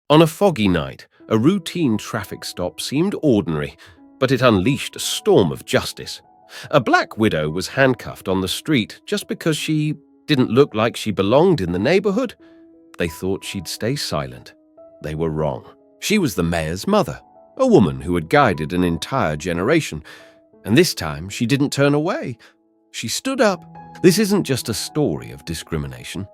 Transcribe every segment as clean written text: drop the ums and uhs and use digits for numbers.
On a foggy night, a routine traffic stop seemed ordinary, but it unleashed a storm of justice. A black widow was handcuffed on the street just because she didn't look like she belonged in the neighborhood. They thought she'd stay silent. They were wrong. She was the mayor's mother, a woman who had guided an entire generation. And this time, she didn't turn away. She stood up. This isn't just a story of discrimination.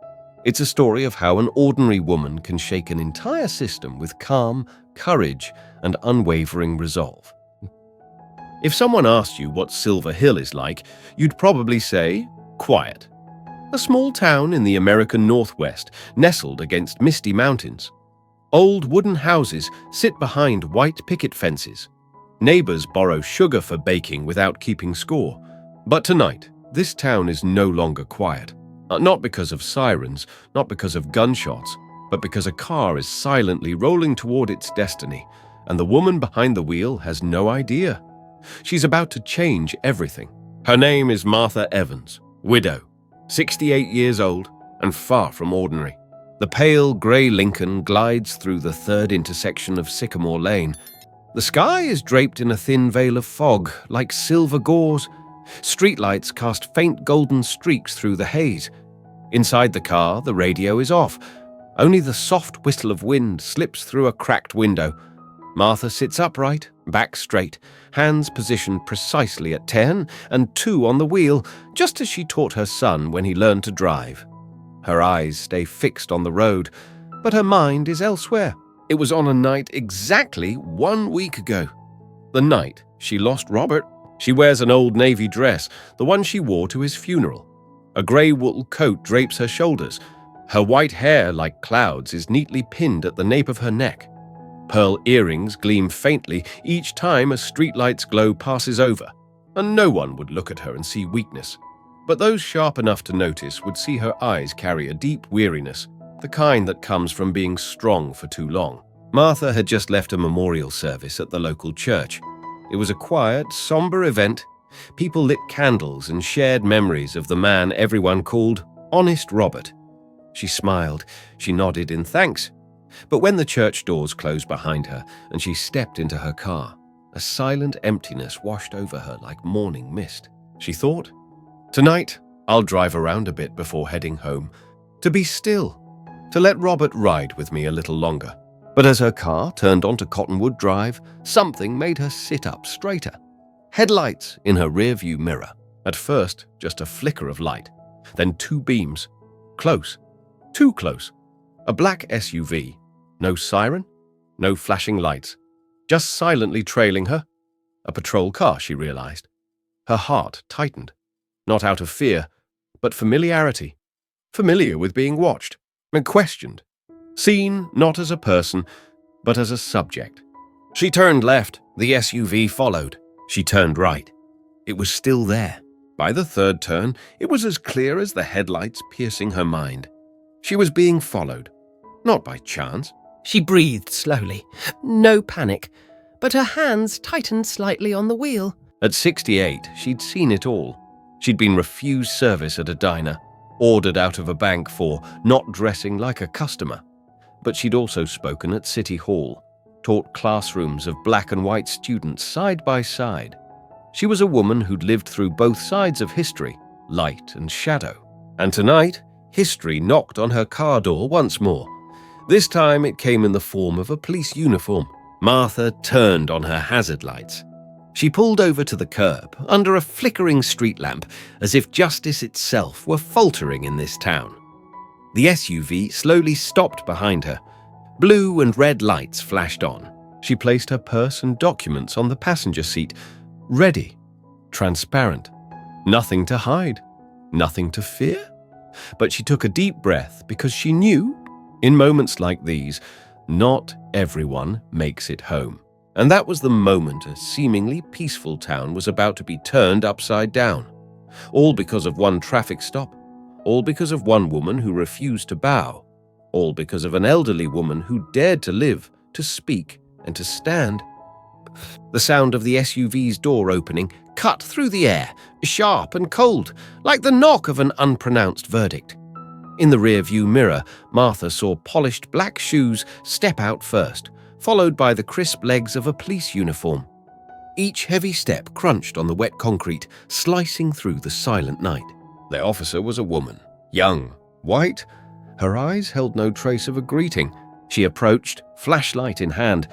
It's a story of how an ordinary woman can shake an entire system with calm, courage, and unwavering resolve. If someone asked you what Silver Hill is like, you'd probably say, quiet. A small town in the American Northwest, nestled against misty mountains. Old wooden houses sit behind white picket fences. Neighbors borrow sugar for baking without keeping score. But tonight, this town is no longer quiet. Not because of sirens, not because of gunshots, but because a car is silently rolling toward its destiny, and the woman behind the wheel has no idea. She's about to change everything. Her name is Martha Evans, widow, 68 years old, and far from ordinary. The pale grey Lincoln glides through the third intersection of Sycamore Lane. The sky is draped in a thin veil of fog, like silver gauze. Streetlights cast faint golden streaks through the haze. Inside the car, the radio is off. Only the soft whistle of wind slips through a cracked window. Martha sits upright, back straight, hands positioned precisely at 10 and 2 on the wheel, just as she taught her son when he learned to drive. Her eyes stay fixed on the road, but her mind is elsewhere. It was on a night exactly 1 week ago. The night she lost Robert. She wears an old navy dress, the one she wore to his funeral. A grey wool coat drapes her shoulders. Her white hair, like clouds, is neatly pinned at the nape of her neck. Pearl earrings gleam faintly each time a streetlight's glow passes over, and no one would look at her and see weakness. But those sharp enough to notice would see her eyes carry a deep weariness, the kind that comes from being strong for too long. Martha had just left a memorial service at the local church. It was a quiet, somber event. People lit candles and shared memories of the man everyone called Honest Robert. She smiled. She nodded in thanks. But when the church doors closed behind her and she stepped into her car, a silent emptiness washed over her like morning mist. She thought, tonight, I'll drive around a bit before heading home, to be still, to let Robert ride with me a little longer. But as her car turned onto Cottonwood Drive, something made her sit up straighter. Headlights in her rearview mirror. At first, just a flicker of light. Then 2 beams. Close. Too close. A black SUV. No siren. No flashing lights. Just silently trailing her. A patrol car, she realized. Her heart tightened. Not out of fear, but familiarity. Familiar with being watched and questioned. Seen not as a person, but as a subject. She turned left. The SUV followed. She turned right. It was still there. By the third turn, it was as clear as the headlights piercing her mind. She was being followed. Not by chance. She breathed slowly. No panic, but her hands tightened slightly on the wheel. At 68, she'd seen it all. She'd been refused service at a diner, ordered out of a bank for not dressing like a customer. But she'd also spoken at City Hall, taught classrooms of black and white students side by side. She was a woman who'd lived through both sides of history, light and shadow. And tonight, history knocked on her car door once more. This time it came in the form of a police uniform. Martha turned on her hazard lights. She pulled over to the curb under a flickering street lamp, as if justice itself were faltering in this town. The SUV slowly stopped behind her. Blue and red lights flashed on. She placed her purse and documents on the passenger seat, ready, transparent. Nothing to hide, nothing to fear. But she took a deep breath because she knew, in moments like these, not everyone makes it home. And that was the moment a seemingly peaceful town was about to be turned upside down. All because of one traffic stop. All because of one woman who refused to bow. All because of an elderly woman who dared to live, to speak, and to stand. The sound of the SUV's door opening cut through the air, sharp and cold, like the knock of an unpronounced verdict. In the rear-view mirror, Martha saw polished black shoes step out first, followed by the crisp legs of a police uniform. Each heavy step crunched on the wet concrete, slicing through the silent night. The officer was a woman, young, white. Her eyes held no trace of a greeting. She approached, flashlight in hand.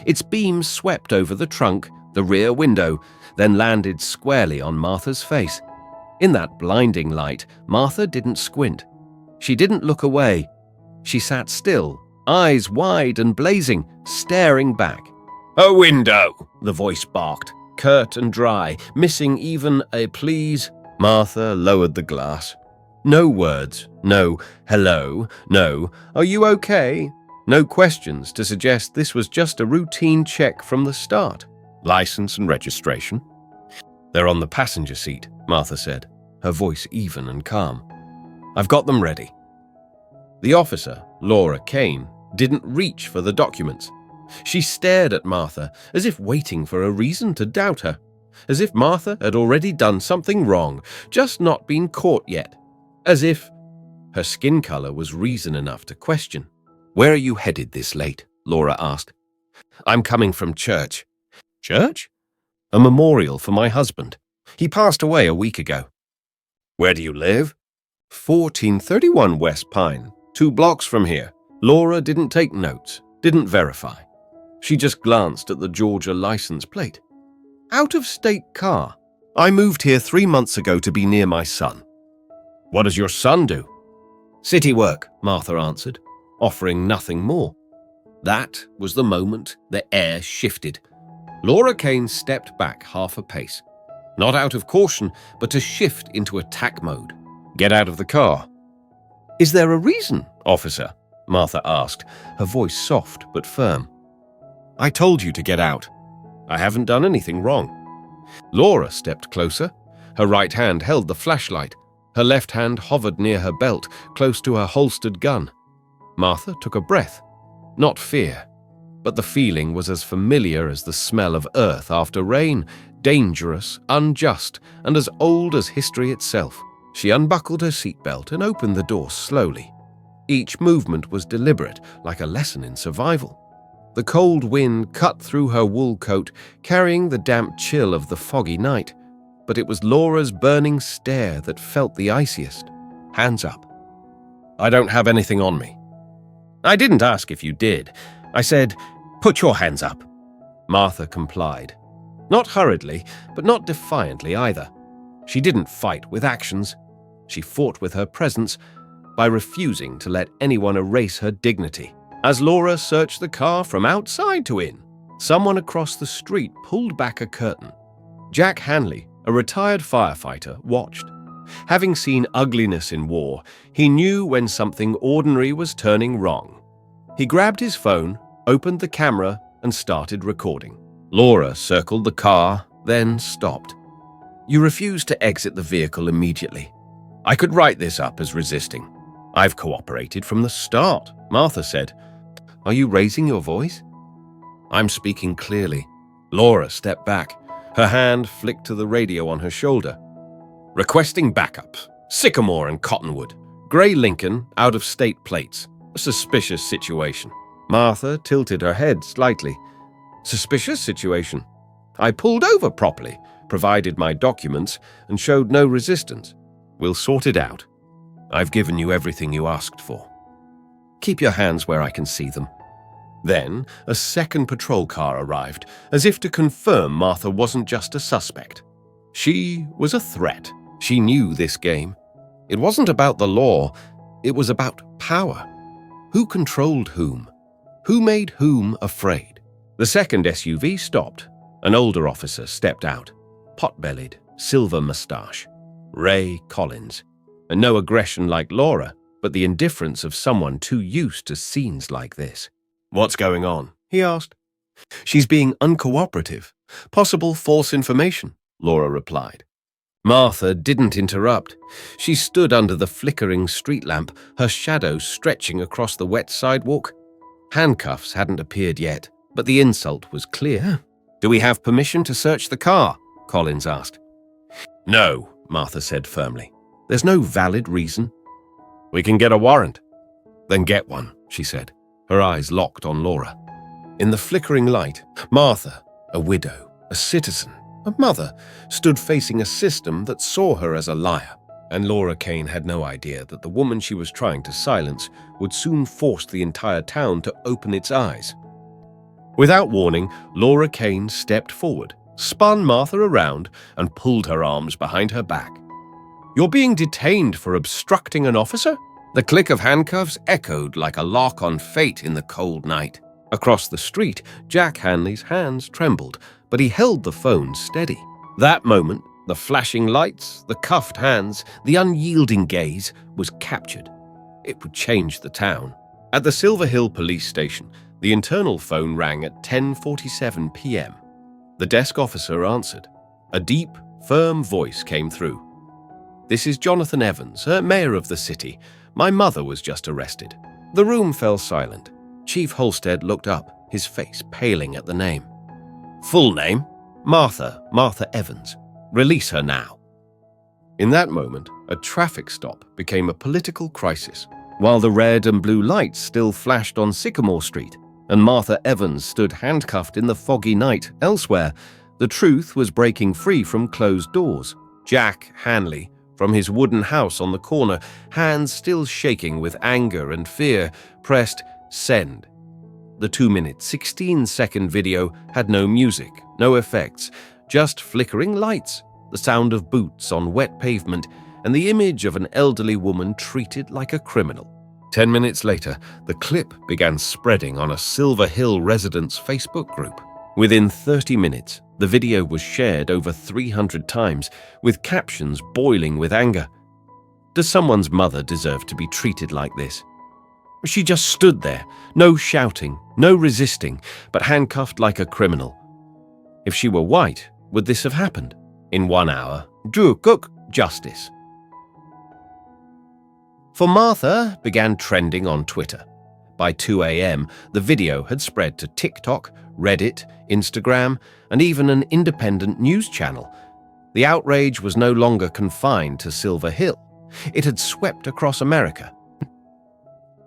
Its beams swept over the trunk, the rear window, then landed squarely on Martha's face. In that blinding light, Martha didn't squint. She didn't look away. She sat still, eyes wide and blazing, staring back. "A window!" the voice barked, curt and dry, missing even a please. Martha lowered the glass. No words, no hello, no are you okay? No questions to suggest this was just a routine check from the start. License and registration. "They're on the passenger seat," Martha said, her voice even and calm. "I've got them ready." The officer, Laura Kane, didn't reach for the documents. She stared at Martha as if waiting for a reason to doubt her, as if Martha had already done something wrong, just not been caught yet, as if her skin color was reason enough to question. "Where are you headed this late?" Laura asked. "I'm coming from church." "Church?" "A memorial for my husband. He passed away a week ago." "Where do you live?" 1431 West Pine, 2 blocks from here." Laura didn't take notes, didn't verify. She just glanced at the Georgia license plate. "Out-of-state car. I moved here 3 months ago to be near my son." "What does your son do?" "City work," Martha answered, offering nothing more. That was the moment the air shifted. Laura Kane stepped back half a pace, not out of caution, but to shift into attack mode. "Get out of the car." "Is there a reason, officer?" Martha asked, her voice soft but firm. "I told you to get out. I haven't done anything wrong." Laura stepped closer. Her right hand held the flashlight. Her left hand hovered near her belt, close to her holstered gun. Martha took a breath. Not fear, but the feeling was as familiar as the smell of earth after rain, dangerous, unjust, and as old as history itself. She unbuckled her seatbelt and opened the door slowly. Each movement was deliberate, like a lesson in survival. The cold wind cut through her wool coat, carrying the damp chill of the foggy night, but it was Laura's burning stare that felt the iciest. "Hands up." "I don't have anything on me." "I didn't ask if you did. I said, put your hands up." Martha complied. Not hurriedly, but not defiantly either. She didn't fight with actions. She fought with her presence by refusing to let anyone erase her dignity. As Laura searched the car from outside to in, someone across the street pulled back a curtain. Jack Hanley, a retired firefighter, watched. Having seen ugliness in war, he knew when something ordinary was turning wrong. He grabbed his phone, opened the camera, and started recording. Laura circled the car, then stopped. "You refused to exit the vehicle immediately. I could write this up as resisting. I've cooperated from the start," Martha said. "Are you raising your voice?" "I'm speaking clearly." Laura stepped back. Her hand flicked to the radio on her shoulder. "Requesting backup. Sycamore and Cottonwood. Gray Lincoln, out-of-state plates. A suspicious situation." Martha tilted her head slightly. "Suspicious situation? I pulled over properly, provided my documents, and showed no resistance. We'll sort it out. I've given you everything you asked for. Keep your hands where I can see them." Then a second patrol car arrived, as if to confirm Martha wasn't just a suspect. She was a threat. She knew this game. It wasn't about the law. It was about power. Who controlled whom? Who made whom afraid? The second SUV stopped. An older officer stepped out, pot-bellied, silver mustache. Ray Collins. And no aggression like Laura, but the indifference of someone too used to scenes like this. "What's going on?" he asked. "She's being uncooperative. Possible false information," Laura replied. Martha didn't interrupt. She stood under the flickering street lamp, her shadow stretching across the wet sidewalk. Handcuffs hadn't appeared yet, but the insult was clear. "Do we have permission to search the car?" Collins asked. "No," Martha said firmly. "There's no valid reason." We can get a warrant." "Then get one," she said, her eyes locked on Laura. In the flickering light, Martha, a widow, a citizen, a mother, stood facing a system that saw her as a liar. And Laura Kane had no idea that the woman she was trying to silence would soon force the entire town to open its eyes. Without warning, Laura Kane stepped forward, spun Martha around, and pulled her arms behind her back. "You're being detained for obstructing an officer?" The click of handcuffs echoed like a lock on fate in the cold night. Across the street, Jack Hanley's hands trembled, but he held the phone steady. That moment, the flashing lights, the cuffed hands, the unyielding gaze was captured. It would change the town. At the Silver Hill police station, the internal phone rang at 10:47 p.m. The desk officer answered. A deep, firm voice came through. "This is Jonathan Evans, mayor of the city. My mother was just arrested." The room fell silent. Chief Halstead looked up, his face paling at the name. "Full name? Martha Evans. Release her now." In that moment, a traffic stop became a political crisis. While the red and blue lights still flashed on Sycamore Street, and Martha Evans stood handcuffed in the foggy night elsewhere, the truth was breaking free from closed doors. Jack Hanley, from his wooden house on the corner, hands still shaking with anger and fear, pressed send. The 2-minute, 16-second video had no music, no effects, just flickering lights, the sound of boots on wet pavement, and the image of an elderly woman treated like a criminal. 10 minutes later, the clip began spreading on a Silver Hill residents' Facebook group. Within 30 minutes, the video was shared over 300 times, with captions boiling with anger. Does someone's mother deserve to be treated like this? She just stood there, no shouting, no resisting, but handcuffed like a criminal. If she were white, would this have happened? In 1 hour, Drew Cook, justice. For Martha began trending on Twitter. By 2 a.m., the video had spread to TikTok, Reddit, Instagram, and even an independent news channel. The outrage was no longer confined to Silver Hill. It had swept across America.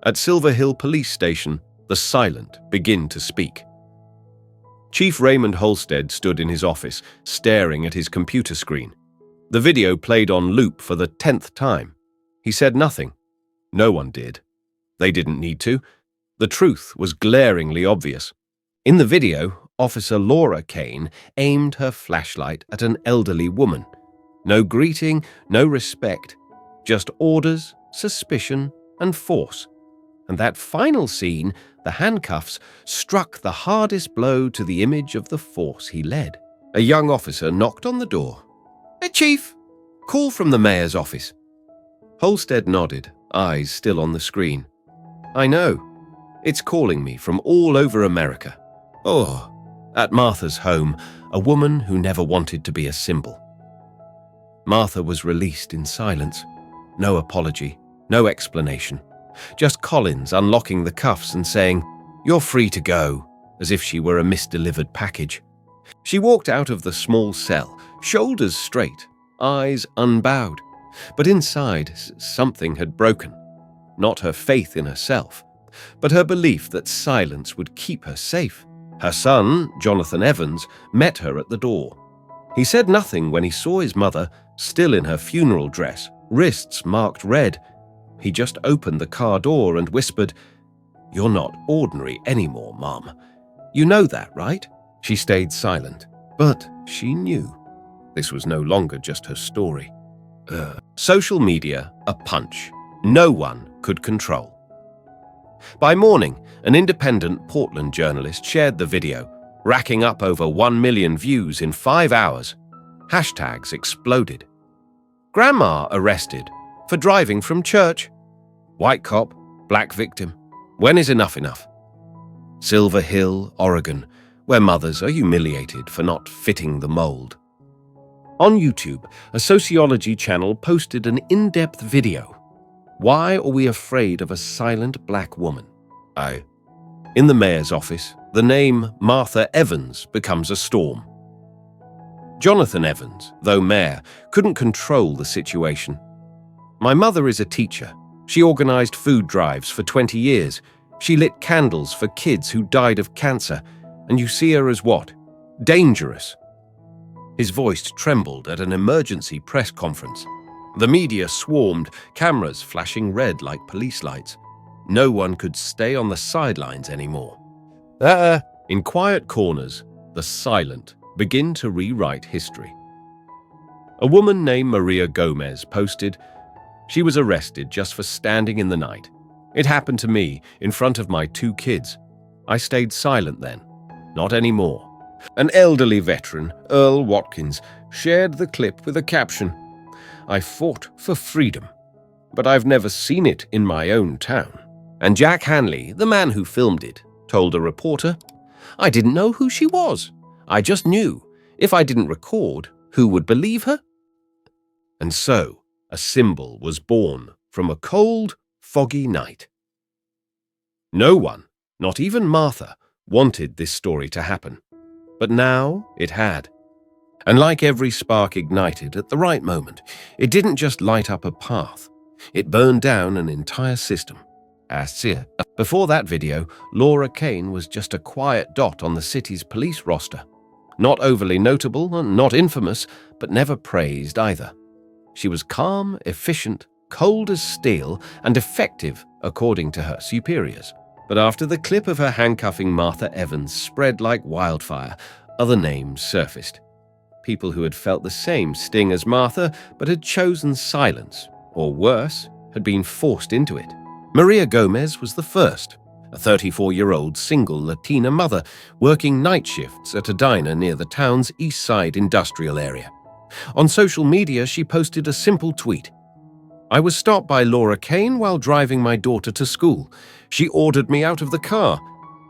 At Silver Hill Police Station, the silent begin to speak. Chief Raymond Halstead stood in his office, staring at his computer screen. The video played on loop for the 10th time. He said nothing. No one did. They didn't need to. The truth was glaringly obvious. In the video, Officer Laura Kane aimed her flashlight at an elderly woman. No greeting, no respect, just orders, suspicion, and force. And that final scene, the handcuffs, struck the hardest blow to the image of the force he led. A young officer knocked on the door. "Hey, Chief! Call from the mayor's office." Halstead nodded, eyes still on the screen. "I know. It's calling me from all over America." Oh, at Martha's home, a woman who never wanted to be a symbol. Martha was released in silence. No apology, no explanation. Just Collins unlocking the cuffs and saying, "You're free to go," as if she were a misdelivered package. She walked out of the small cell, shoulders straight, eyes unbowed. But inside, something had broken. Not her faith in herself, but her belief that silence would keep her safe. Her son, Jonathan Evans, met her at the door. He said nothing when he saw his mother, still in her funeral dress, wrists marked red. He just opened the car door and whispered, "You're not ordinary anymore, Mom. You know that, right?" She stayed silent, but she knew. This was no longer just her story. Social media, a punch. No one could control. By morning, an independent Portland journalist shared the video, racking up over 1 million views in 5 hours. Hashtags exploded. Grandma arrested for driving from church. White cop, black victim. When is enough enough? Silver Hill, Oregon, where mothers are humiliated for not fitting the mold. On YouTube, a sociology channel posted an in-depth video. Why are we afraid of a silent black woman? In the mayor's office, the name Martha Evans becomes a storm. Jonathan Evans, though mayor, couldn't control the situation. "My mother is a teacher. She organized food drives for 20 years. She lit candles for kids who died of cancer. And you see her as what? Dangerous. His voice trembled at an emergency press conference. The media swarmed, cameras flashing red like police lights. No one could stay on the sidelines anymore. In quiet corners, the silent begin to rewrite history. A woman named Maria Gomez posted, "She was arrested just for standing in the night. It happened to me in front of my 2 kids. I stayed silent then. Not anymore." An elderly veteran, Earl Watkins, shared the clip with a caption, "I fought for freedom, but I've never seen it in my own town." And Jack Hanley, the man who filmed it, told a reporter, "I didn't know who she was. I just knew. If I didn't record, who would believe her?" And so, a symbol was born from a cold, foggy night. No one, not even Martha, wanted this story to happen. But now it had. And like every spark ignited at the right moment, it didn't just light up a path. It burned down an entire system. Before that video, Laura Kane was just a quiet dot on the city's police roster. Not overly notable, not infamous, but never praised either. She was calm, efficient, cold as steel, and effective according to her superiors. But after the clip of her handcuffing Martha Evans spread like wildfire, other names surfaced. People who had felt the same sting as Martha, but had chosen silence, or worse, had been forced into it. Maria Gomez was the first, a 34-year-old single Latina mother working night shifts at a diner near the town's east side industrial area. On social media, she posted a simple tweet. "I was stopped by Laura Kane while driving my daughter to school. She ordered me out of the car.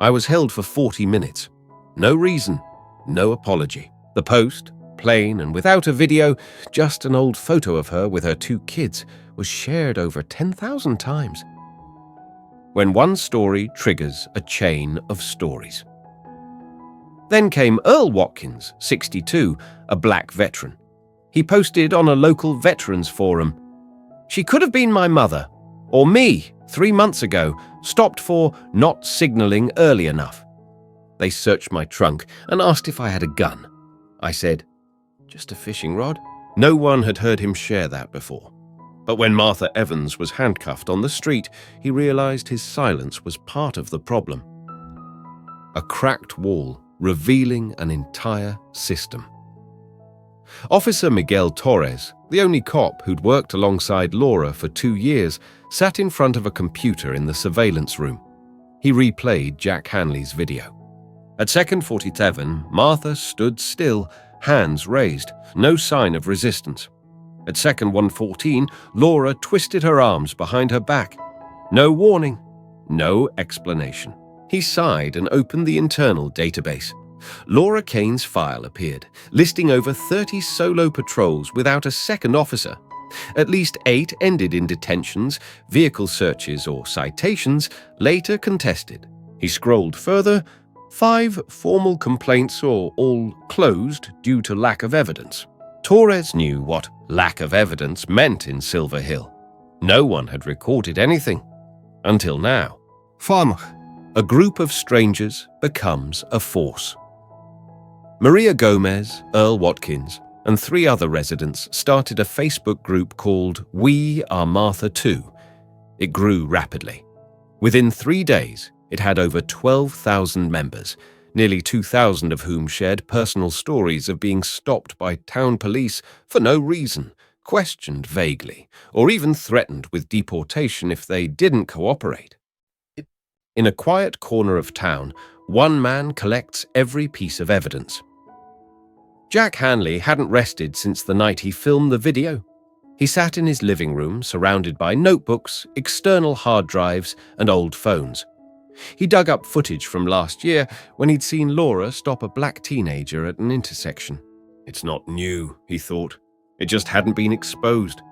I was held for 40 minutes. No reason, no apology." The post, plain and without a video, just an old photo of her with her 2 kids, was shared over 10,000 times. When one story triggers a chain of stories. Then came Earl Watkins, 62, a black veteran. He posted on a local veterans forum, "She could have been my mother, or me, 3 months ago, stopped for not signaling early enough. They searched my trunk and asked if I had a gun. I said, 'Just a fishing rod.'" No one had heard him share that before. But when Martha Evans was handcuffed on the street, he realized his silence was part of the problem. A cracked wall revealing an entire system. Officer Miguel Torres, the only cop who'd worked alongside Laura for 2 years, sat in front of a computer in the surveillance room. He replayed Jack Hanley's video. At second 47, Martha stood still, hands raised, no sign of resistance. At second 114, Laura twisted her arms behind her back. No warning, no explanation. He sighed and opened the internal database. Laura Kane's file appeared, listing over 30 solo patrols without a second officer. At least 8 ended in detentions, vehicle searches or citations, later contested. He scrolled further, 5 formal complaints or all closed due to lack of evidence. Torres knew what lack of evidence meant in Silver Hill. No one had recorded anything. Until now. A group of strangers becomes a force. Maria Gomez, Earl Watkins, and 3 other residents started a Facebook group called We Are Martha Too. It grew rapidly. Within 3 days, it had over 12,000 members, nearly 2,000 of whom shared personal stories of being stopped by town police for no reason, questioned vaguely, or even threatened with deportation if they didn't cooperate. In a quiet corner of town, one man collects every piece of evidence. Jack Hanley hadn't rested since the night he filmed the video. He sat in his living room, surrounded by notebooks, external hard drives, and old phones. He dug up footage from last year when he'd seen Laura stop a black teenager at an intersection. It's not new, he thought. It just hadn't been exposed.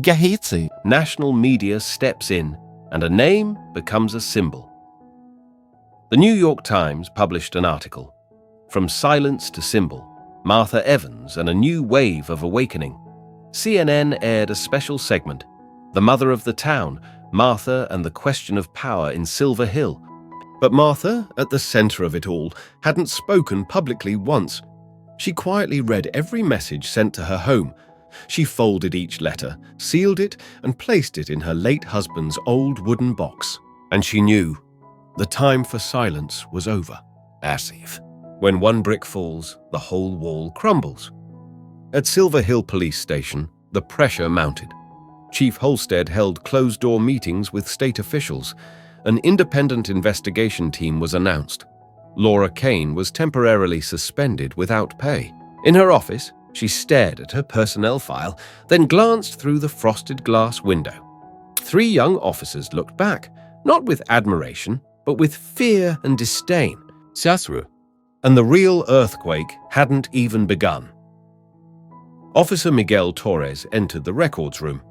Gehetzi. National media steps in, and a name becomes a symbol. The New York Times published an article, "From Silence to Symbol, Martha Evans and a New Wave of Awakening." CNN aired a special segment, the mother of the town, Martha and the question of power in Silver Hill. But Martha, at the center of it all, hadn't spoken publicly once. She quietly read every message sent to her home. She folded each letter, sealed it, and placed it in her late husband's old wooden box. And she knew the time for silence was over. As if, when one brick falls, the whole wall crumbles. At Silver Hill Police Station, the pressure mounted. Chief Halstead held closed-door meetings with state officials. An independent investigation team was announced. Laura Kane was temporarily suspended without pay. In her office, she stared at her personnel file, then glanced through the frosted glass window. 3 young officers looked back, not with admiration, but with fear and disdain. Sasru. And the real earthquake hadn't even begun. Officer Miguel Torres entered the records room.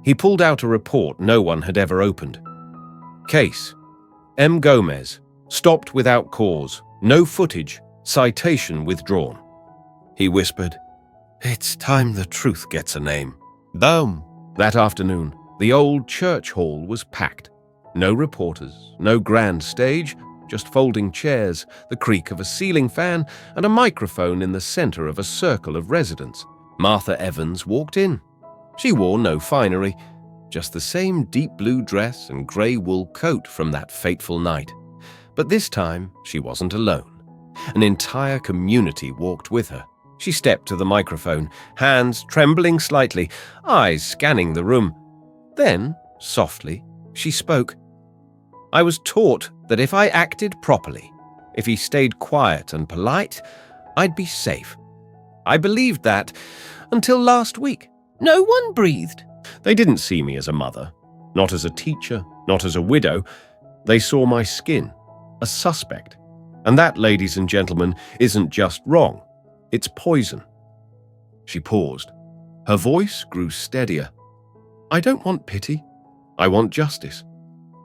He pulled out a report no one had ever opened. Case: M. Gomez, stopped without cause, no footage, citation withdrawn. He whispered, "It's time the truth gets a name." Boom! That afternoon, the old church hall was packed. No reporters, no grand stage, just folding chairs, the creak of a ceiling fan, and a microphone in the center of a circle of residents. Martha Evans walked in. She wore no finery, just the same deep blue dress and grey wool coat from that fateful night. But this time, she wasn't alone. An entire community walked with her. She stepped to the microphone, hands trembling slightly, eyes scanning the room. Then, softly, she spoke. "I was taught that if I acted properly, if he stayed quiet and polite, I'd be safe. I believed that until last week. No one breathed. They didn't see me as a mother, not as a teacher, not as a widow. They saw my skin, a suspect. And that, ladies and gentlemen, isn't just wrong. It's poison." She paused. Her voice grew steadier. "I don't want pity. I want justice.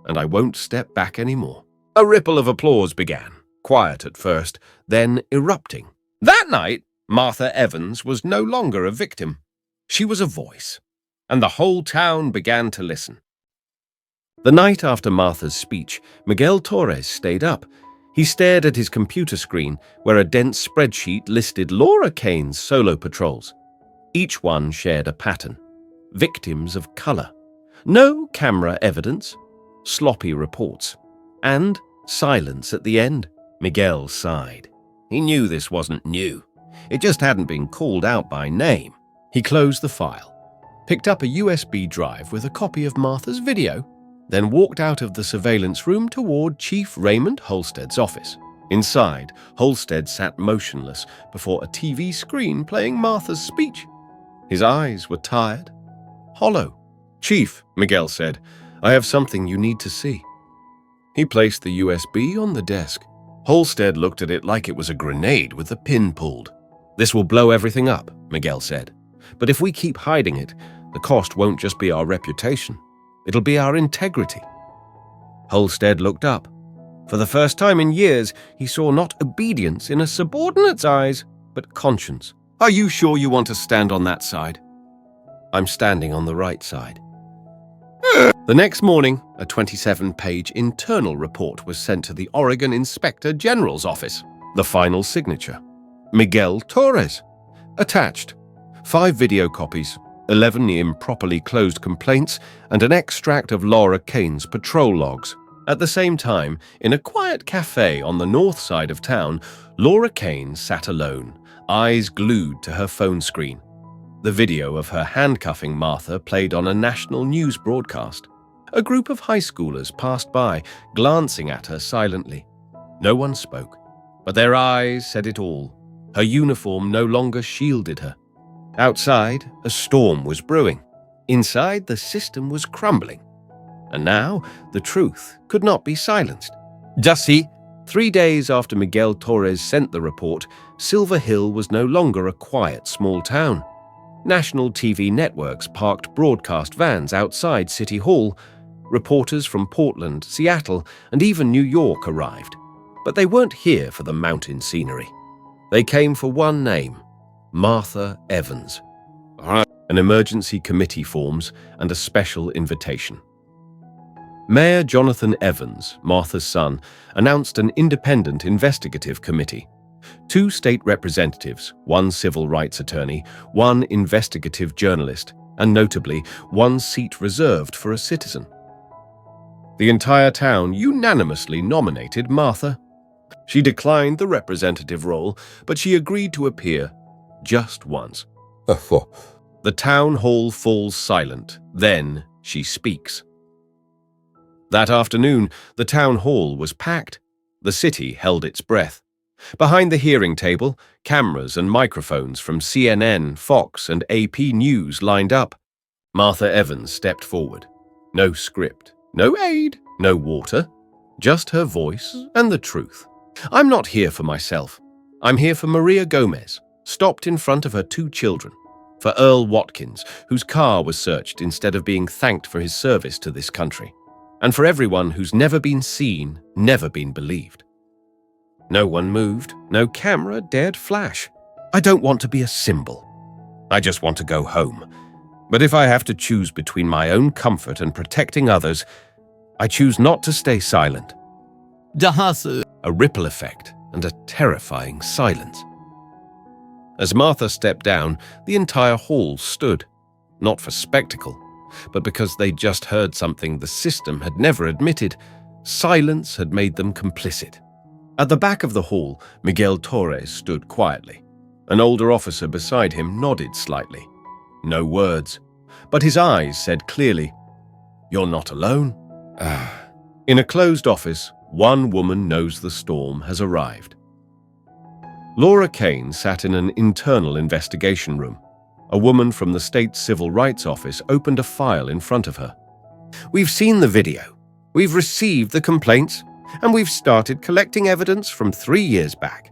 And I won't step back anymore." A ripple of applause began, quiet at first, then erupting. That night, Martha Evans was no longer a victim. She was a voice, and the whole town began to listen. The night after Martha's speech, Miguel Torres stayed up. He stared at his computer screen, where a dense spreadsheet listed Laura Kane's solo patrols. Each one shared a pattern. Victims of color. No camera evidence. Sloppy reports. And silence at the end. Miguel sighed. He knew this wasn't new. It just hadn't been called out by name. He closed the file, picked up a USB drive with a copy of Martha's video, then walked out of the surveillance room toward Chief Raymond Halstead's office. Inside, Halstead sat motionless before a TV screen playing Martha's speech. His eyes were tired, hollow. "Chief," Miguel said, "I have something you need to see." He placed the USB on the desk. Halstead looked at it like it was a grenade with the pin pulled. "This will blow everything up," Miguel said. "But if we keep hiding it, the cost won't just be our reputation. It'll be our integrity." Halstead looked up. For the first time in years, he saw not obedience in a subordinate's eyes, but conscience. "Are you sure you want to stand on that side?" "I'm standing on the right side." The next morning, a 27-page internal report was sent to the Oregon Inspector General's office. The final signature. Miguel Torres. Attached. 5 video copies, 11 improperly closed complaints, and an extract of Laura Kane's patrol logs. At the same time, in a quiet cafe on the north side of town, Laura Kane sat alone, eyes glued to her phone screen. The video of her handcuffing Martha played on a national news broadcast. A group of high schoolers passed by, glancing at her silently. No one spoke, but their eyes said it all. Her uniform no longer shielded her. Outside, a storm was brewing. Inside, the system was crumbling. And now, the truth could not be silenced. Just see, 3 days after Miguel Torres sent the report, Silver Hill was no longer a quiet small town. National TV networks parked broadcast vans outside City Hall. Reporters from Portland, Seattle, and even New York arrived. But they weren't here for the mountain scenery. They came for one name, Martha Evans. And An emergency committee forms and a special invitation. Mayor Jonathan Evans, Martha's son, announced an independent investigative committee. 2 state representatives, 1 civil rights attorney, 1 investigative journalist, and notably, 1 seat reserved for a citizen. The entire town unanimously nominated Martha. She declined the representative role, but she agreed to appear just once. The town hall falls silent. Then she speaks. That afternoon, the town hall was packed. The city held its breath. Behind the hearing table, cameras and microphones from CNN, Fox, and AP News lined up. Martha Evans stepped forward. No script, no aid, no water, just her voice and the truth. I'm not here for myself. I'm here for Maria Gomez, stopped in front of her 2 children, for Earl Watkins, whose car was searched instead of being thanked for his service to this country, and for everyone who's never been seen, never been believed. No one moved, no camera dared flash. I don't want to be a symbol. I just want to go home. But if I have to choose between my own comfort and protecting others, I choose not to stay silent. A ripple effect and a terrifying silence. As Martha stepped down, the entire hall stood, not for spectacle, but because they just heard something the system had never admitted. Silence had made them complicit. At the back of the hall, Miguel Torres stood quietly. An older officer beside him nodded slightly. No words, but his eyes said clearly, "You're not alone." In a closed office, one woman knows the storm has arrived. Laura Kane sat in an internal investigation room. A woman from the state civil rights office opened a file in front of her. "We've seen the video. We've received the complaints, and we've started collecting evidence from 3 years back.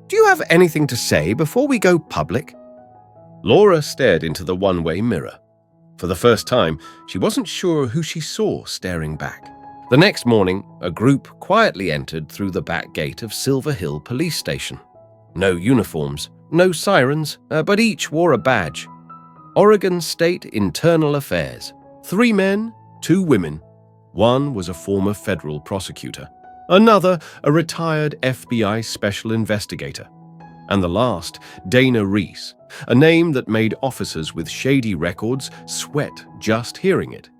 Do you have anything to say before we go public?" Laura stared into the one-way mirror. For the first time, she wasn't sure who she saw staring back. The next morning, a group quietly entered through the back gate of Silver Hill Police Station. No uniforms, no sirens, but each wore a badge. Oregon State Internal Affairs. 3 men, 2 women. One was a former federal prosecutor. Another, a retired FBI special investigator. And the last, Dana Reese, a name that made officers with shady records sweat just hearing it.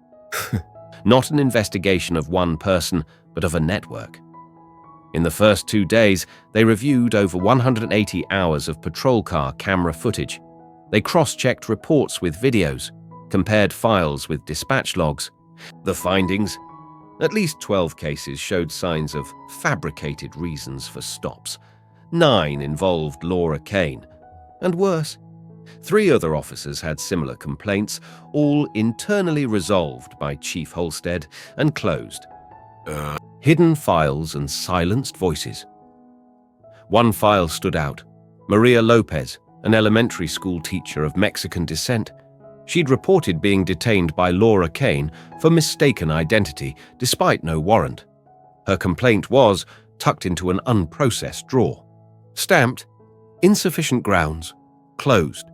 Not an investigation of one person, but of a network. In the first 2 days, they reviewed over 180 hours of patrol car camera footage. They cross-checked reports with videos, compared files with dispatch logs. The findings? At least 12 cases showed signs of fabricated reasons for stops. 9 involved Laura Kane. And worse, 3 other officers had similar complaints, all internally resolved by Chief Holstead and closed. Hidden files and silenced voices. One file stood out. Maria Lopez, an elementary school teacher of Mexican descent. She'd reported being detained by Laura Kane for mistaken identity, despite no warrant. Her complaint was tucked into an unprocessed drawer. Stamped, "Insufficient grounds, closed."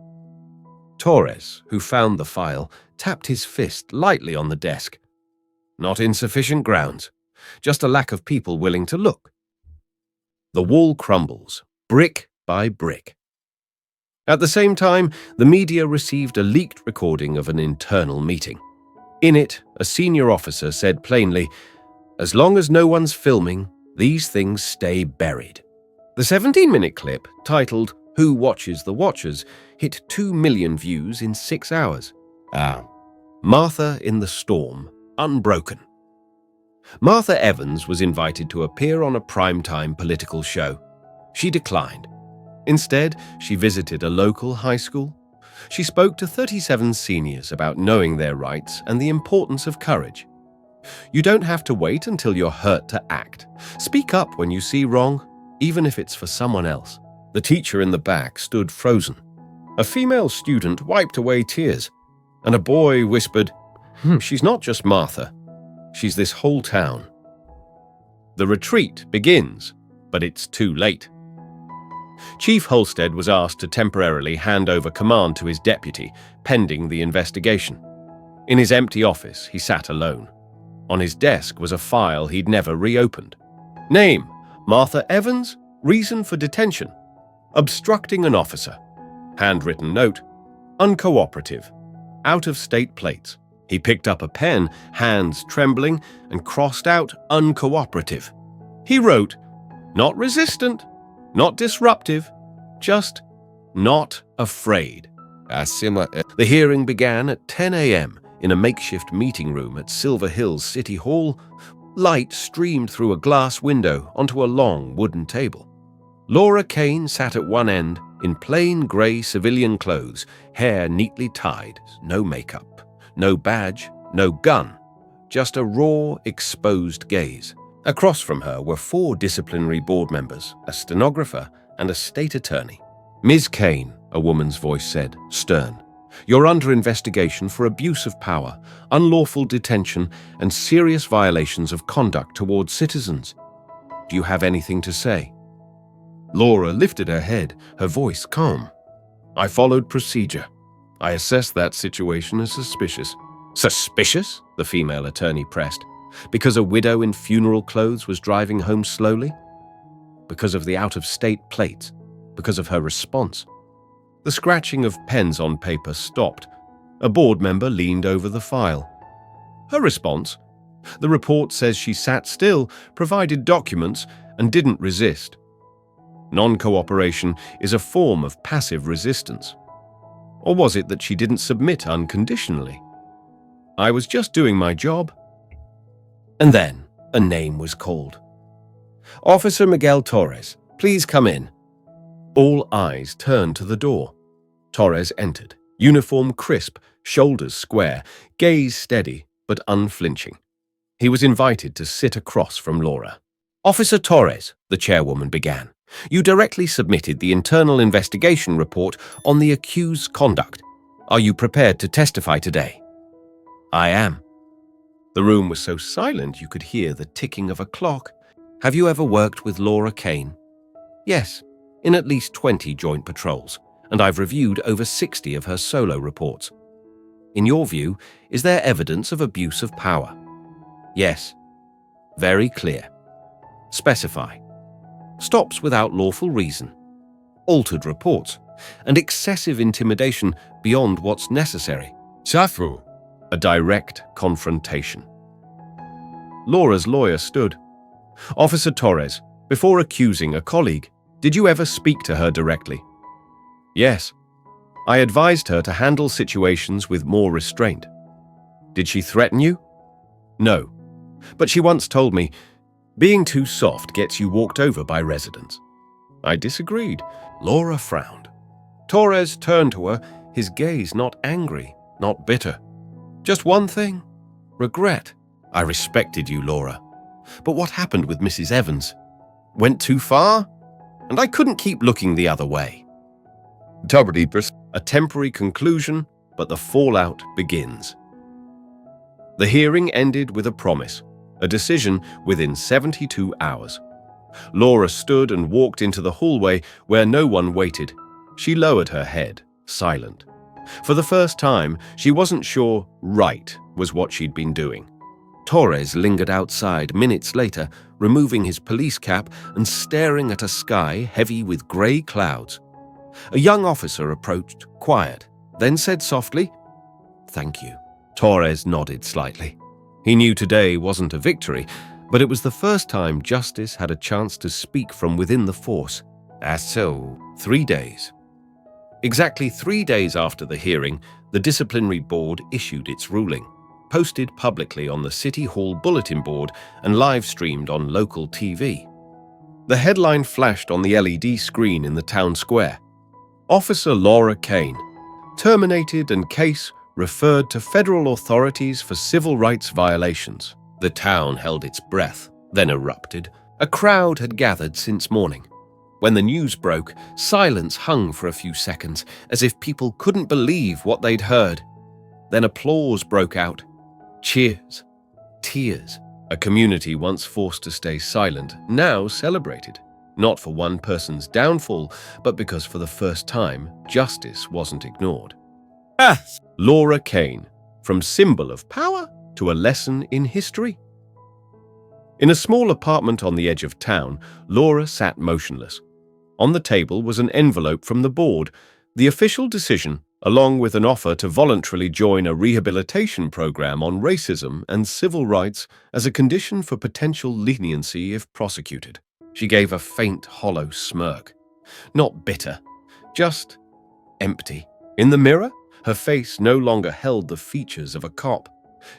Torres, who found the file, tapped his fist lightly on the desk. Not insufficient grounds, just a lack of people willing to look. The wall crumbles, brick by brick. At the same time, the media received a leaked recording of an internal meeting. In it, a senior officer said plainly, "As long as no one's filming, these things stay buried." The 17-minute clip, titled "Who Watches the Watchers," hit 2 million views in 6 hours. Martha in the storm, unbroken. Martha Evans was invited to appear on a primetime political show. She declined. Instead, she visited a local high school. She spoke to 37 seniors about knowing their rights and the importance of courage. You don't have to wait until you're hurt to act. Speak up when you see wrong, even if it's for someone else. The teacher in the back stood frozen. A female student wiped away tears, and a boy whispered, "She's not just Martha. She's this whole town." The retreat begins, but it's too late. Chief Halstead was asked to temporarily hand over command to his deputy, pending the investigation. In his empty office, he sat alone. On his desk was a file he'd never reopened. Name: Martha Evans. Reason for detention: obstructing an officer. Handwritten note: uncooperative. Out-of-state plates. He picked up a pen, hands trembling, and crossed out uncooperative. He wrote, not resistant, not disruptive, just not afraid. The hearing began at 10 a.m. in a makeshift meeting room at Silver Hills City Hall. Light streamed through a glass window onto a long wooden table. Laura Kane sat at one end in plain grey civilian clothes, hair neatly tied, no makeup, no badge, no gun, just a raw, exposed gaze. Across from her were 4 disciplinary board members, a stenographer, and a state attorney. Ms. Kane, a woman's voice said, stern, you're under investigation for abuse of power, unlawful detention, and serious violations of conduct towards citizens. Do you have anything to say? Laura lifted her head, her voice calm. I followed procedure. I assessed that situation as suspicious. Suspicious? The female attorney pressed. Because a widow in funeral clothes was driving home slowly? Because of the out-of-state plates? Because of her response? The scratching of pens on paper stopped. A board member leaned over the file. Her response? The report says she sat still, provided documents, and didn't resist. Non-cooperation is a form of passive resistance. Or was it that she didn't submit unconditionally? I was just doing my job. And then a name was called. Officer Miguel Torres, please come in. All eyes turned to the door. Torres entered, uniform crisp, shoulders square, gaze steady but unflinching. He was invited to sit across from Laura. Officer Torres, the chairwoman began, you directly submitted the internal investigation report on the accused's conduct. Are you prepared to testify today? I am. The room was so silent you could hear the ticking of a clock. Have you ever worked with Laura Kane? Yes, in at least 20 joint patrols, and I've reviewed over 60 of her solo reports. In your view, is there evidence of abuse of power? Yes. Very clear. Specify. Stops without lawful reason. Altered reports. And excessive intimidation beyond what's necessary. Chafu. A direct confrontation. Laura's lawyer stood. Officer Torres, before accusing a colleague, did you ever speak to her directly? Yes. I advised her to handle situations with more restraint. Did she threaten you? No. But she once told me, being too soft gets you walked over by residents. I disagreed. Laura frowned. Torres turned to her, his gaze not angry, not bitter. Just one thing. Regret. I respected you, Laura. But what happened with Mrs. Evans? Went too far? And I couldn't keep looking the other way. A temporary conclusion, but the fallout begins. The hearing ended with a promise, a decision within 72 hours. Laura stood and walked into the hallway where no one waited. She lowered her head, silent. For the first time, she wasn't sure right was what she'd been doing. Torres lingered outside minutes later, removing his police cap and staring at a sky heavy with grey clouds. A young officer approached, quiet, then said softly, "Thank you." Torres nodded slightly. He knew today wasn't a victory, but it was the first time justice had a chance to speak from within the force. So, 3 days. Exactly 3 days after the hearing, the disciplinary board issued its ruling, posted publicly on the City Hall bulletin board and live-streamed on local TV. The headline flashed on the LED screen in the town square. Officer Laura Kane, terminated and case referred to federal authorities for civil rights violations. The town held its breath, then erupted. A crowd had gathered since morning. When the news broke, silence hung for a few seconds, as if people couldn't believe what they'd heard. Then applause broke out. Cheers. Tears. A community once forced to stay silent, now celebrated. not for one person's downfall, but because for the first time, justice wasn't ignored. Laura Kane, from symbol of power to a lesson in history. In a small apartment on the edge of town, Laura sat motionless. On the table was an envelope from the board, the official decision, along with an offer to voluntarily join a rehabilitation program on racism and civil rights as a condition for potential leniency if prosecuted. She gave a faint, hollow smirk. Not bitter, just empty. In the mirror, her face no longer held the features of a cop,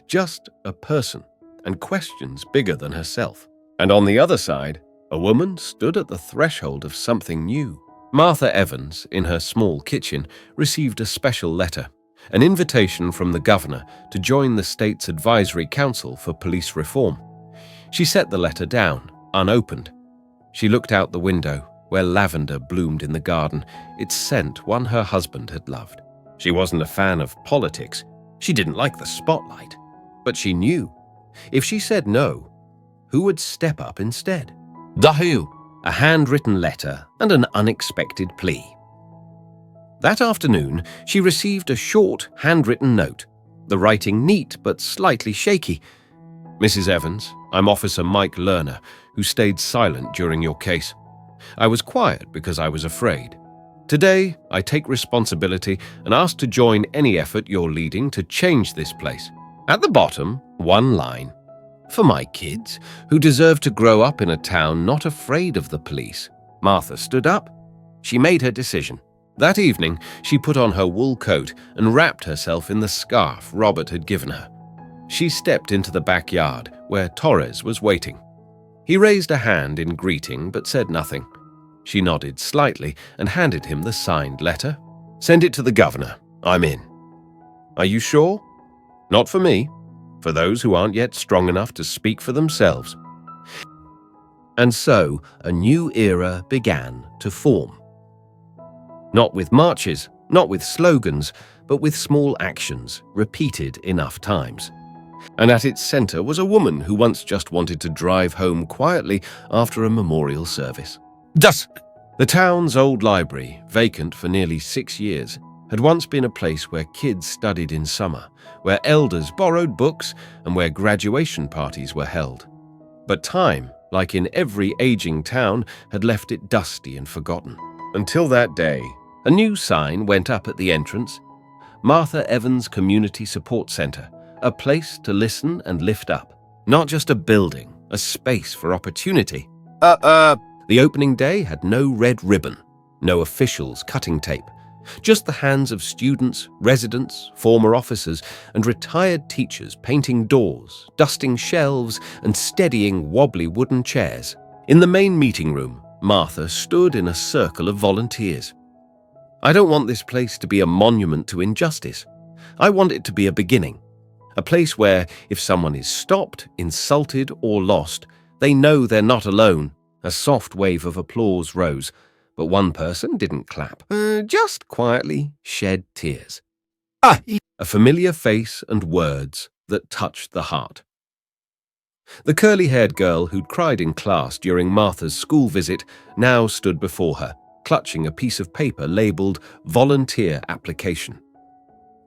just a person and questions bigger than herself. And on the other side, a woman stood at the threshold of something new. Martha Evans, in her small kitchen, received a special letter, an invitation from the governor to join the state's advisory council for police reform. She set the letter down, unopened. She looked out the window, where lavender bloomed in the garden, its scent one her husband had loved. She wasn't a fan of politics. She didn't like the spotlight. But she knew, if she said no, who would step up instead? Who? A handwritten letter and an unexpected plea. That afternoon, she received a short, handwritten note, the writing neat but slightly shaky. Mrs. Evans, I'm Officer Mike Lerner, who stayed silent during your case. I was quiet because I was afraid. Today, I take responsibility and ask to join any effort you're leading to change this place. At the bottom, one line. For my kids, who deserve to grow up in a town not afraid of the police. Martha stood up. She made her decision. That evening, she put on her wool coat and wrapped herself in the scarf Robert had given her. She stepped into the backyard, where Torres was waiting. He raised a hand in greeting but said nothing. She nodded slightly and handed him the signed letter. Send it to the governor. I'm in. Are you sure? Not for me. For those who aren't yet strong enough to speak for themselves. And so a new era began to form. Not with marches, not with slogans, but with small actions repeated enough times. And at its center was a woman who once just wanted to drive home quietly after a memorial service. The town's old library, vacant for nearly 6 years, had once been a place where kids studied in summer, where elders borrowed books, and where graduation parties were held. But time, like in every aging town, had left it dusty and forgotten. Until that day, a new sign went up at the entrance. Martha Evans Community Support Center, a place to listen and lift up. Not just a building, a space for opportunity. The opening day had no red ribbon, no officials cutting tape. Just the hands of students, residents, former officers, and retired teachers painting doors, dusting shelves, and steadying wobbly wooden chairs. In the main meeting room, Martha stood in a circle of volunteers. I don't want this place to be a monument to injustice. I want it to be a beginning. A place where, if someone is stopped, insulted, or lost, they know they're not alone. A soft wave of applause rose. But one person didn't clap, just quietly shed tears. A familiar face and words that touched the heart. The curly-haired girl who'd cried in class during Martha's school visit now stood before her, clutching a piece of paper labeled Volunteer Application.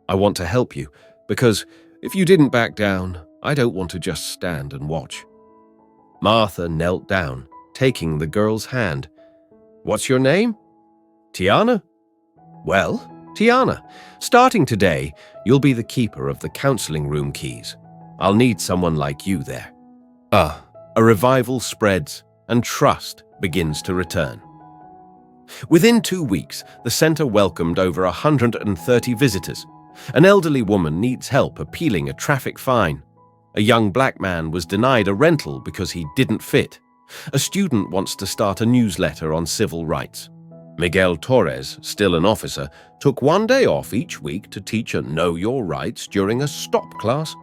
I want to help you, because if you didn't back down, I don't want to just stand and watch. Martha knelt down, taking the girl's hand. What's your name? Tiana? Well, Tiana, starting today, you'll be the keeper of the counseling room keys. I'll need someone like you there. A revival spreads and trust begins to return. Within 2 weeks, the center welcomed over 130 visitors. An elderly woman needs help appealing a traffic fine. A young black man was denied a rental because he didn't fit. A student wants to start a newsletter on civil rights. Miguel Torres, still an officer, took 1 day off each week to teach a Know Your Rights during a stop class.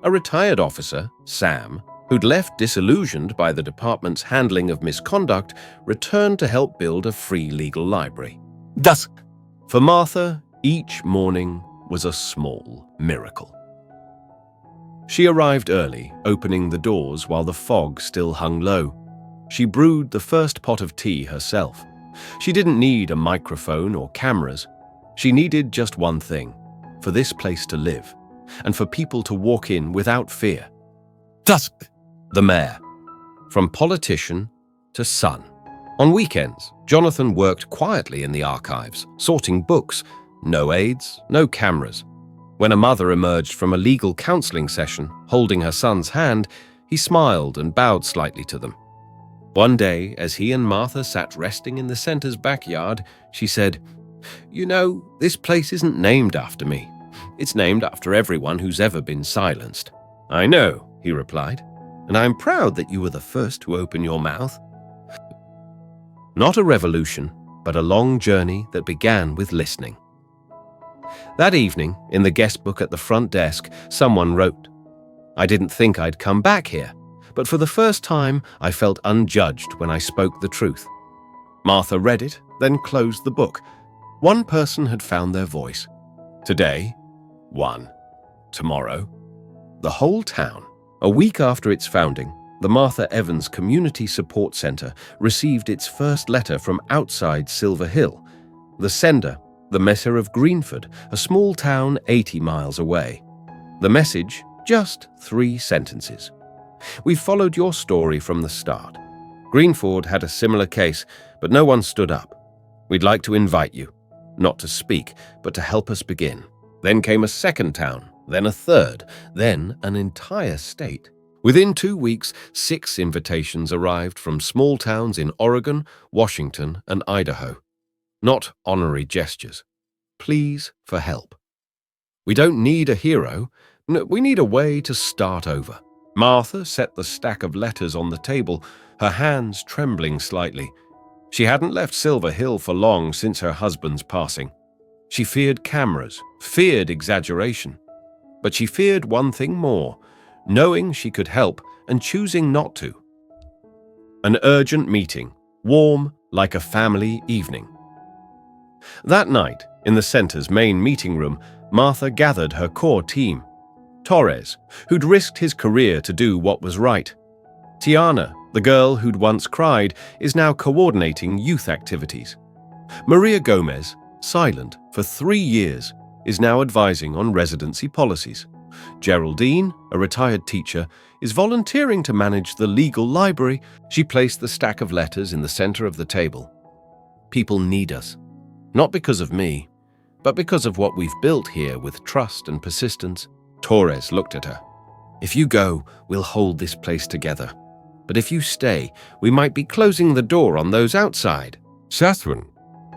A retired officer, Sam, who'd left disillusioned by the department's handling of misconduct, returned to help build a free legal library. For Martha, each morning was a small miracle. She arrived early, opening the doors while the fog still hung low. She brewed the first pot of tea herself. She didn't need a microphone or cameras. She needed just one thing: for this place to live, and for people to walk in without fear. Dusk. The mayor. From politician to son. On weekends, Jonathan worked quietly in the archives, sorting books. No aides, no cameras. When a mother emerged from a legal counseling session, holding her son's hand, he smiled and bowed slightly to them. One day, as he and Martha sat resting in the center's backyard, she said, "You know, this place isn't named after me. It's named after everyone who's ever been silenced." "I know," he replied, "and I'm proud that you were the first to open your mouth." Not a revolution, but a long journey that began with listening. That evening, in the guest book at the front desk, someone wrote, "I didn't think I'd come back here, but for the first time I felt unjudged when I spoke the truth." Martha read it, then closed the book. One person had found their voice. Today, one. Tomorrow, the whole town. A week after its founding, the Martha Evans Community Support Center received its first letter from outside Silver Hill. The sender, the Messer of Greenford, a small town 80 miles away. The message, just 3 sentences. "We've followed your story from the start. Greenford had a similar case, but no one stood up. We'd like to invite you, not to speak, but to help us begin." Then came a second town, then a third, then an entire state. Within 2 weeks, 6 invitations arrived from small towns in Oregon, Washington, and Idaho. Not honorary gestures. Pleas for help. We don't need a hero. No, we need a way to start over. Martha set the stack of letters on the table, her hands trembling slightly. She hadn't left Silver Hill for long since her husband's passing. She feared cameras, feared exaggeration. But she feared one thing more: knowing she could help and choosing not to. An urgent meeting, warm like a family evening. That night, in the center's main meeting room, Martha gathered her core team. Torres, who'd risked his career to do what was right. Tiana, the girl who'd once cried, is now coordinating youth activities. Maria Gomez, silent for 3 years, is now advising on residency policies. Geraldine, a retired teacher, is volunteering to manage the legal library. She placed the stack of letters in the center of the table. People need us. Not because of me, but because of what we've built here with trust and persistence. Torres looked at her. "If you go, we'll hold this place together. But if you stay, we might be closing the door on those outside." Catherine.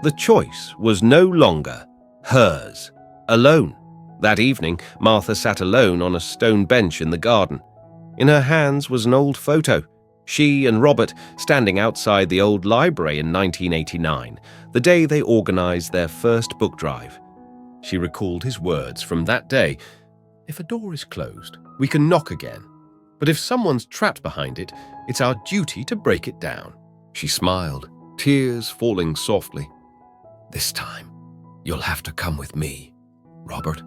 The choice was no longer hers. Alone. That evening, Martha sat alone on a stone bench in the garden. In her hands was an old photo. She and Robert standing outside the old library in 1989, the day they organized their first book drive. She recalled his words from that day. "If a door is closed, we can knock again. But if someone's trapped behind it, it's our duty to break it down." She smiled, tears falling softly. "This time, you'll have to come with me, Robert."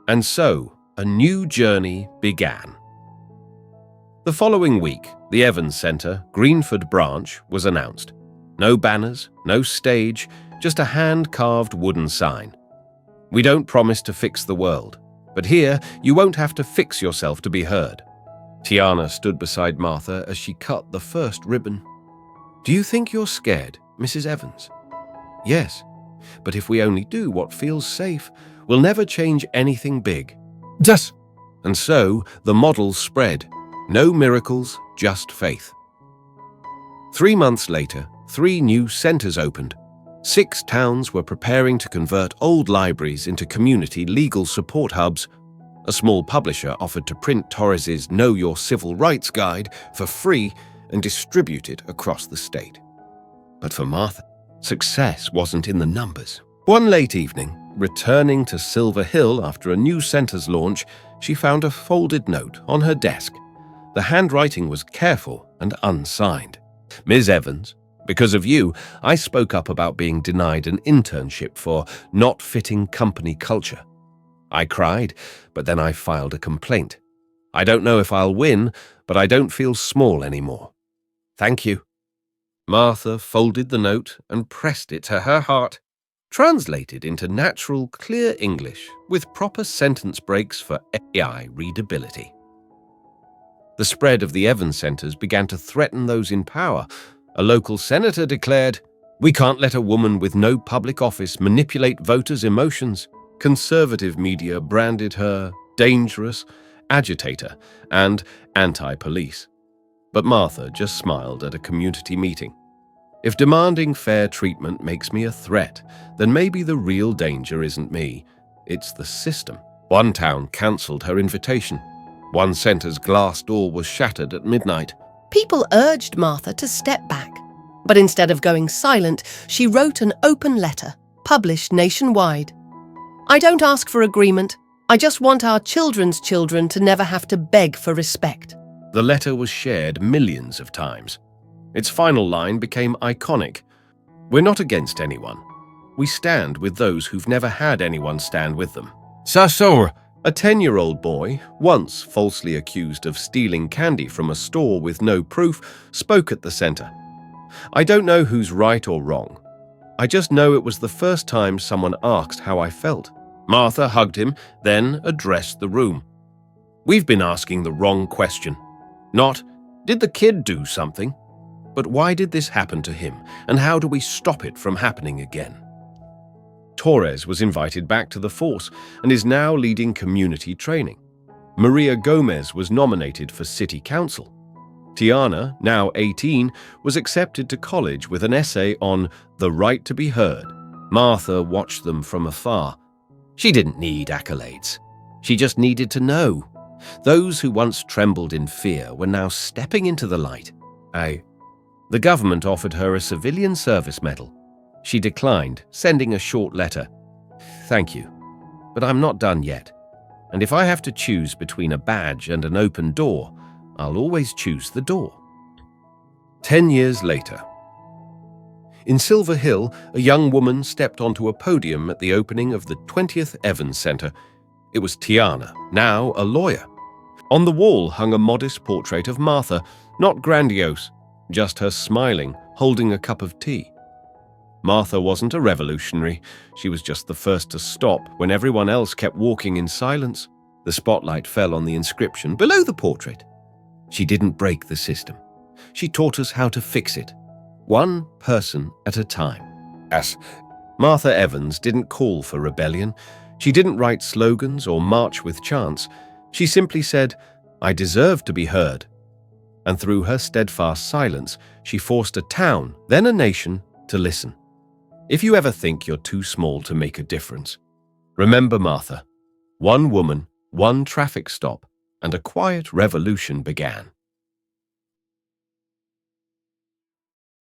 And so, a new journey began. The following week, the Evans Center, Greenford branch, was announced. No banners, no stage, just a hand-carved wooden sign. "We don't promise to fix the world, but here you won't have to fix yourself to be heard." Tiana stood beside Martha as she cut the first ribbon. "Do you think you're scared, Mrs. Evans?" "Yes, but if we only do what feels safe, we'll never change anything big." Yes. And so the model spread. No miracles, just faith. 3 months later, 3 new centers opened. 6 towns were preparing to convert old libraries into community legal support hubs. A small publisher offered to print Torres's Know Your Civil Rights Guide for free and distribute it across the state. But for Martha, success wasn't in the numbers. One late evening, returning to Silver Hill after a new center's launch, she found a folded note on her desk. The handwriting was careful and unsigned. "Ms. Evans, because of you, I spoke up about being denied an internship for not fitting company culture. I cried, but then I filed a complaint. I don't know if I'll win, but I don't feel small anymore. Thank you." Martha folded the note and pressed it to her heart, translated into natural, clear English with proper sentence breaks for AI readability. The spread of the Evans centers began to threaten those in power. A local senator declared, "We can't let a woman with no public office manipulate voters' emotions." Conservative media branded her dangerous, agitator, and anti-police. But Martha just smiled at a community meeting. If demanding fair treatment makes me a threat, then maybe the real danger isn't me, it's the system. One town cancelled her invitation. One center's glass door was shattered at midnight. People urged Martha to step back, but instead of going silent, she wrote an open letter, published nationwide. "I don't ask for agreement. I just want our children's children to never have to beg for respect." The letter was shared millions of times. Its final line became iconic. "We're not against anyone. We stand with those who've never had anyone stand with them." Sasor, a 10-year-old boy, once falsely accused of stealing candy from a store with no proof, spoke at the center. "I don't know who's right or wrong. I just know it was the first time someone asked how I felt." Martha hugged him, then addressed the room. "We've been asking the wrong question. Not, did the kid do something? But why did this happen to him, and how do we stop it from happening again?" Torres was invited back to the force and is now leading community training. Maria Gomez was nominated for city council. Tiana, now 18, was accepted to college with an essay on the right to be heard. Martha watched them from afar. She didn't need accolades. She just needed to know. Those who once trembled in fear were now stepping into the light. The government offered her a civilian service medal. She declined, sending a short letter. "Thank you, but I'm not done yet. And if I have to choose between a badge and an open door, I'll always choose the door." 10 years later. In Silver Hill, a young woman stepped onto a podium at the opening of the 20th Evans Center. It was Tiana, now a lawyer. On the wall hung a modest portrait of Martha, not grandiose, just her smiling, holding a cup of tea. Martha wasn't a revolutionary. She was just the first to stop when everyone else kept walking in silence. The spotlight fell on the inscription below the portrait. "She didn't break the system. She taught us how to fix it, one person at a time." As Martha Evans didn't call for rebellion. She didn't write slogans or march with chants. She simply said, "I deserve to be heard." And through her steadfast silence, she forced a town, then a nation, to listen. If you ever think you're too small to make a difference, remember Martha. One woman, one traffic stop, and a quiet revolution began.